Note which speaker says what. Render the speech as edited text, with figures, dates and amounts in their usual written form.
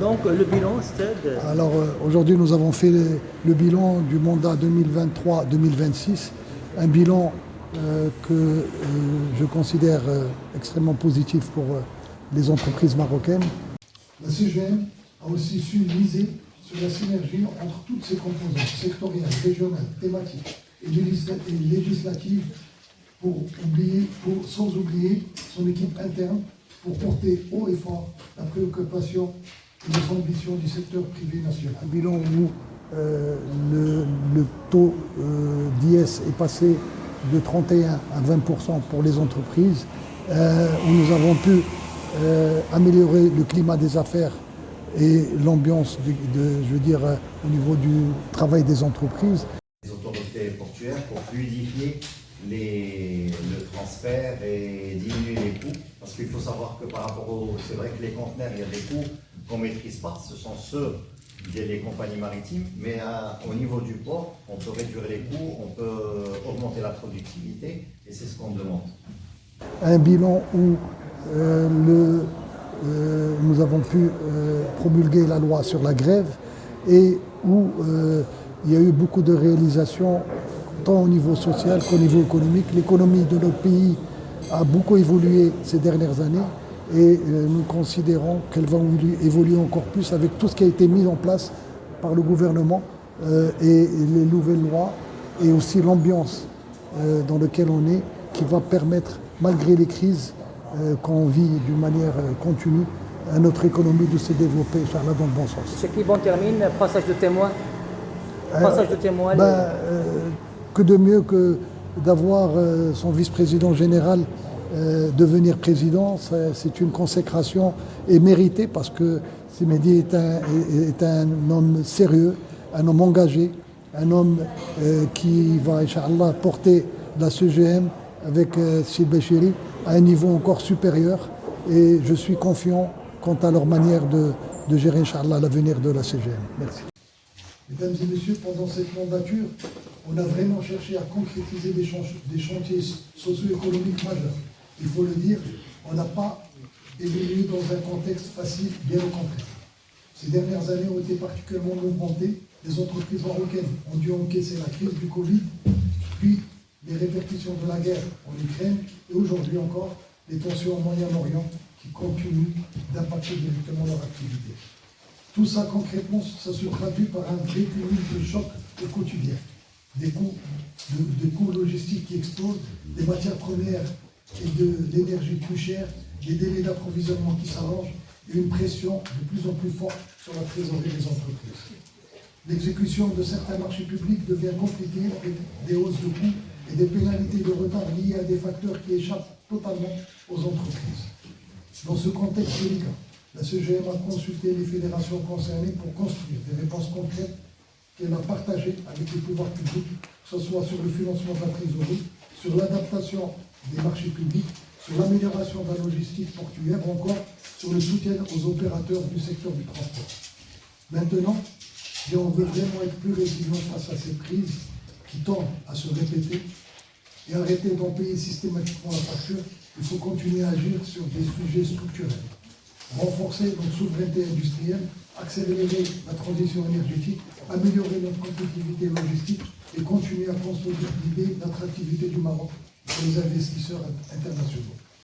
Speaker 1: Donc le bilan, c'était...
Speaker 2: Alors aujourd'hui, nous avons fait le bilan du mandat 2023-2026, un bilan que je considère extrêmement positif pour les entreprises marocaines. La CGM a aussi su miser sur la synergie entre toutes ses composantes sectorielles, régionales, thématiques et législatives sans oublier son équipe interne pour porter haut et fort la préoccupation et les ambitions du secteur privé national. Un bilan où le taux d'IS est passé de 31 à 20% pour les entreprises, où nous avons pu améliorer le climat des affaires et l'ambiance, au niveau du travail des entreprises.
Speaker 3: Les autorités portuaires pour fluidifier le transfert et diminuer les coûts. Parce qu'il faut savoir que par rapport c'est vrai que les conteneurs, il y a des coûts qu'on ne maîtrise pas, ce sont ceux des compagnies maritimes, mais au niveau du port, on peut réduire les coûts, on peut augmenter la productivité, et c'est ce qu'on demande.
Speaker 2: Un bilan où nous avons pu promulguer la loi sur la grève et où il y a eu beaucoup de réalisations tant au niveau social qu'au niveau économique. L'économie de notre pays a beaucoup évolué ces dernières années et nous considérons qu'elle va évoluer encore plus avec tout ce qui a été mis en place par le gouvernement et les nouvelles lois et aussi l'ambiance dans laquelle on est qui va permettre, malgré les crises qu'on vit d'une manière continue, à notre économie de se développer, Inch'Allah, dans le bon sens.
Speaker 1: C'est qui on termine, passage de témoin. Passage de témoin.
Speaker 2: Que de mieux que d'avoir son vice-président général devenir président, c'est une consécration et méritée parce que Mehdi est un homme sérieux, un homme engagé, un homme qui va, Inch'Allah, porter la CGM avec Sid Béchiri à un niveau encore supérieur et je suis confiant quant à leur manière de gérer, Inch'Allah, l'avenir de la CGM. Merci. Mesdames et messieurs, pendant cette mandature, on a vraiment cherché à concrétiser des chantiers socio-économiques majeurs. Il faut le dire, on n'a pas évolué dans un contexte facile, bien au contraire. Ces dernières années ont été particulièrement mouvementées. Les entreprises marocaines ont dû encaisser la crise du Covid, puis les répercussions de la guerre en Ukraine et aujourd'hui encore les tensions au Moyen-Orient qui continuent d'impacter directement leur activité. Tout ça, concrètement, ça se traduit par un vrai cumul de chocs au quotidien. Des coûts logistiques qui explosent, des matières premières et de l'énergie plus chère, des délais d'approvisionnement qui s'allongent et une pression de plus en plus forte sur la trésorerie des entreprises. L'exécution de certains marchés publics devient compliquée avec des hausses de coûts et des pénalités de retard liées à des facteurs qui échappent totalement aux entreprises. Dans ce contexte délicat, la CGM a consulté les fédérations concernées pour construire des réponses concrètes qu'elle a partagées avec les pouvoirs publics, que ce soit sur le financement de la trésorerie, sur l'adaptation des marchés publics, sur l'amélioration de la logistique portuaire ou encore sur le soutien aux opérateurs du secteur du transport. Maintenant, si on veut vraiment être plus résilient face à ces crises qui tendent à se répéter et arrêter d'en payer systématiquement la facture, il faut continuer à agir sur des sujets structurels. Renforcer notre souveraineté industrielle, accélérer la transition énergétique, améliorer notre compétitivité logistique et continuer à consolider l'attractivité du Maroc pour les investisseurs internationaux.